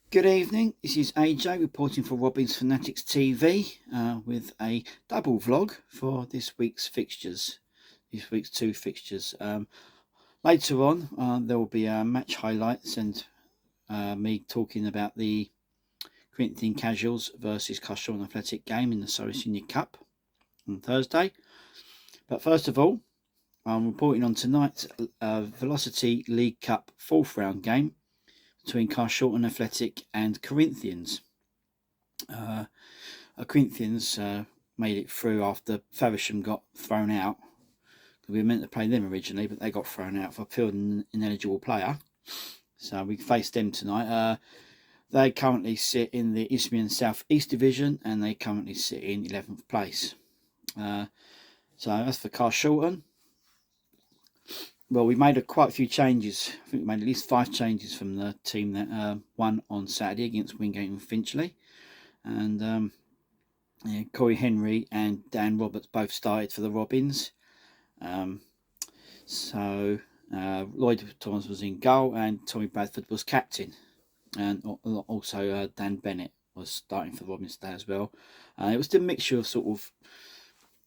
Good evening, this is AJ reporting for Robin's Fanatics TV with a double vlog for this week's fixtures, this week's two fixtures. Later on there will be match highlights and me talking about the Corinthian Casuals versus Carshalton Athletic game in the Surrey Senior Cup on Thursday. But first of all, I'm reporting on tonight's Velocity League Cup 4th round game between Carshalton Athletic and Corinthians. Corinthians made it through after Faversham got thrown out. We were meant to play them originally, but they got thrown out for appealing an ineligible player. So we faced them tonight. They currently sit in the Isthmian South East Division, and they currently sit in 11th place. So as for Carshalton, well, we made quite a few changes. I think we made at least 5 changes from the team that won on Saturday against Wingate and Finchley. And Corey Henry and Dan Roberts both started for the Robins. Lloyd Thomas was in goal and Tommy Bradford was captain. And also Dan Bennett was starting for the Robins today as well. It was a mixture of sort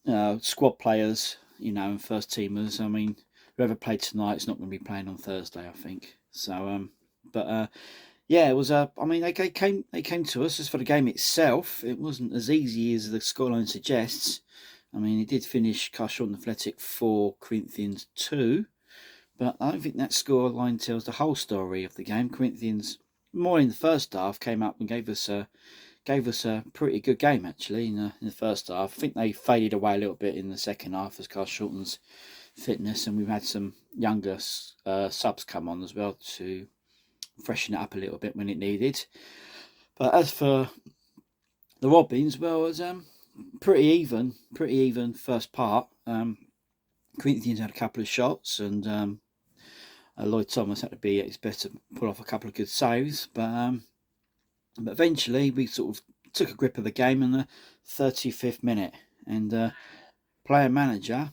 of squad players, you know, and first teamers. I mean, whoever played tonight is not going to be playing on Thursday, I think. So, yeah, it was. I mean, they came to us. As for the game itself, it wasn't as easy as the scoreline suggests. I mean, it did finish Carshalton Athletic 4, Corinthians 2, but I don't think that scoreline tells the whole story of the game. Corinthians, more in the first half, came up and gave us a pretty good game actually in the first half. I think they faded away a little bit in the second half as Carshalton's fitness, and we've had some younger subs come on as well to freshen it up a little bit when it needed. But as for the Robins, well, it was pretty even first part. Corinthians had a couple of shots, and Lloyd Thomas had to be at his best to pull off a couple of good saves, but eventually we sort of took a grip of the game in the 35th minute, and player manager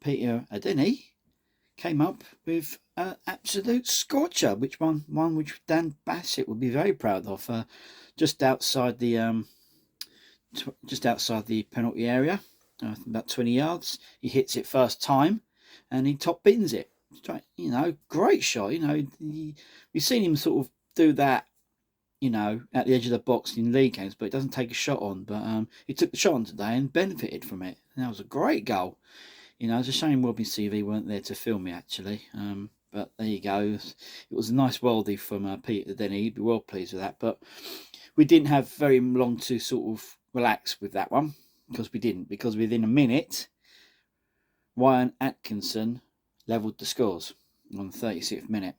Peter Adeni came up with an absolute scorcher, which Dan Bassett would be very proud of. Just outside the penalty area, about 20 yards, he hits it first time, and he top bins it. You know, great shot. You know, we've seen him sort of do that, you know, at the edge of the box in league games, but it doesn't take a shot on. But he took the shot on today and benefited from it. And that was a great goal. You know, it's a shame Robin TV weren't there to film it actually. But there you go. It was a nice worldie from Peter Denny. He'd be well pleased with that. But we didn't have very long to sort of relax with that one, because we didn't. Because within a minute, Ryan Atkinson levelled the scores on the 36th minute.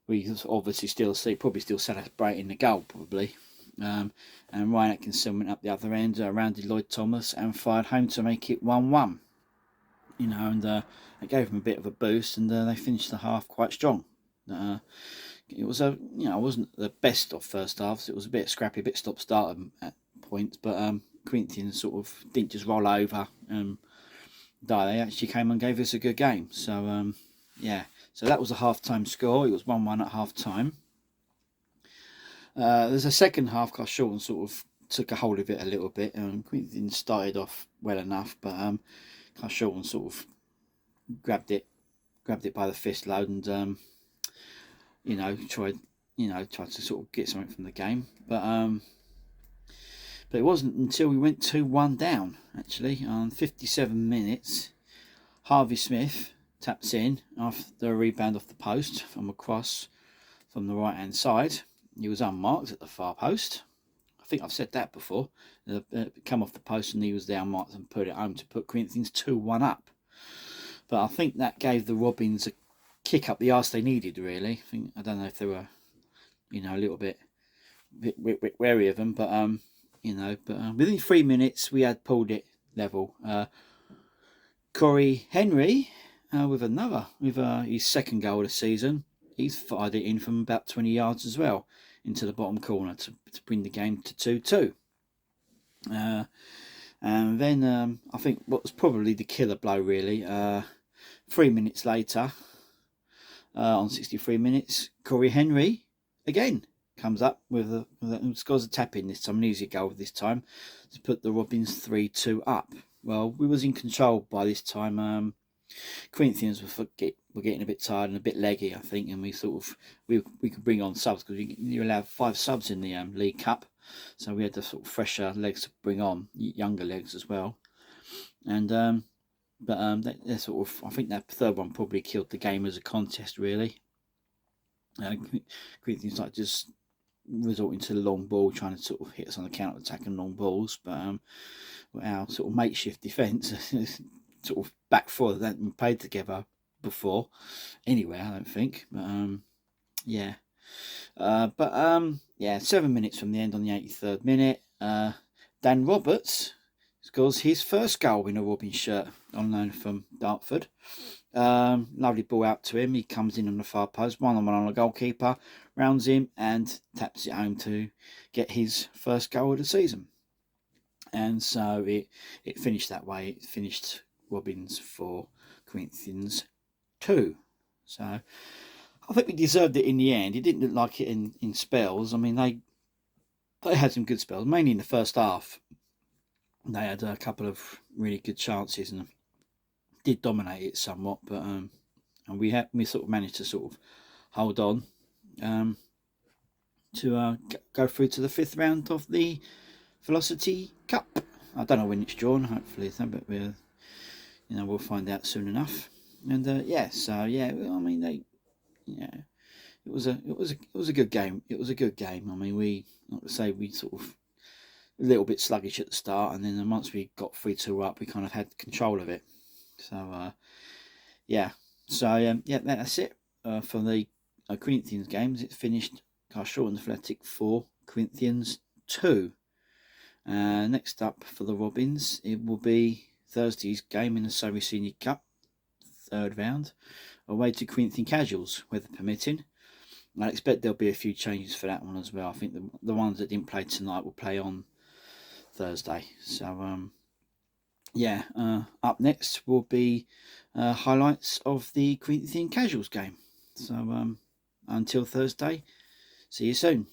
We obviously probably still celebrating the goal probably. And Ryan Atkinson went up the other end, rounded Lloyd Thomas and fired home to make it 1-1. You know, and it gave them a bit of a boost, and they finished the half quite strong. It was it wasn't the best of first halves. It was a bit scrappy, a bit stop-start at points, but Corinthians sort of didn't just roll over. They actually came and gave us a good game. So yeah, so that was a half-time score. It was 1-1 at half-time. There's a second half. Carshalton sort of took a hold of it a little bit. Corinthians started off well enough, but Carshalton sort of grabbed it by the fist load, and tried to sort of get something from the game. But it wasn't until we went 2-1 down actually on 57 minutes. Harvey Smith taps in after a rebound off the post from a cross from the right hand side. He was unmarked at the far post. I think I've said that before. Come off the post and he was there unmarked and put it home to put Corinthians 2-1 up. But I think that gave the Robins a kick up the arse they needed, really. I don't know if they were, a little bit wary of them, but within 3 minutes we had pulled it level. Corey Henry with his second goal of the season. He's fired it in from about 20 yards as well into the bottom corner to bring the game to 2-2. And then I think what was probably the killer blow really, 3 minutes later, on 63 minutes, Corey Henry again comes up with scores a tap in this time, an easy goal this time, to put the Robins 3-2 up. Well, we was in control by this time. Corinthians were getting a bit tired and a bit leggy, I think, and we could bring on subs, because you allow 5 subs in the League Cup, so we had the sort of fresher legs to bring on, younger legs as well, and they sort of, I think that third one probably killed the game as a contest, really. Corinthians like just resorting to the long ball, trying to sort of hit us on the counter attack and long balls, but our sort of makeshift defence sort of back four that hadn't played together before anyway, I don't think, but yeah. 7 minutes from the end, on the 83rd minute, Dan Roberts scores his first goal in a Robin shirt, on loan from Dartford. Lovely ball out to him. He comes in on the far post, 1-on-1 on the goalkeeper, rounds him and taps it home to get his first goal of the season. And so it finished that way. It finished Robins 4, Corinthians 2. So I think we deserved it in the end. It didn't look like it in spells. I mean, they had some good spells, mainly in the first half. They had a couple of really good chances and did dominate it somewhat, but and we sort of managed to sort of hold on to go through to the 5th round of the Velocity Cup. I don't know when it's drawn. Hopefully, but we'll find out soon enough. And I mean, it was a good game. It was a good game. I mean, we sort of a little bit sluggish at the start, and then once we got 3-2 up, we kind of had control of it. So that's it for the Corinthians games. It finished Carshalton Athletic 4, Corinthians 2. Next up for the Robins, it will be Thursday's game in the Surrey Senior Cup, 3rd round, away to Corinthian Casuals, weather permitting. I expect there'll be a few changes for that one as well. I think the ones that didn't play tonight will play on Thursday. So up next will be highlights of the Corinthian Casuals game. So until Thursday, see you soon.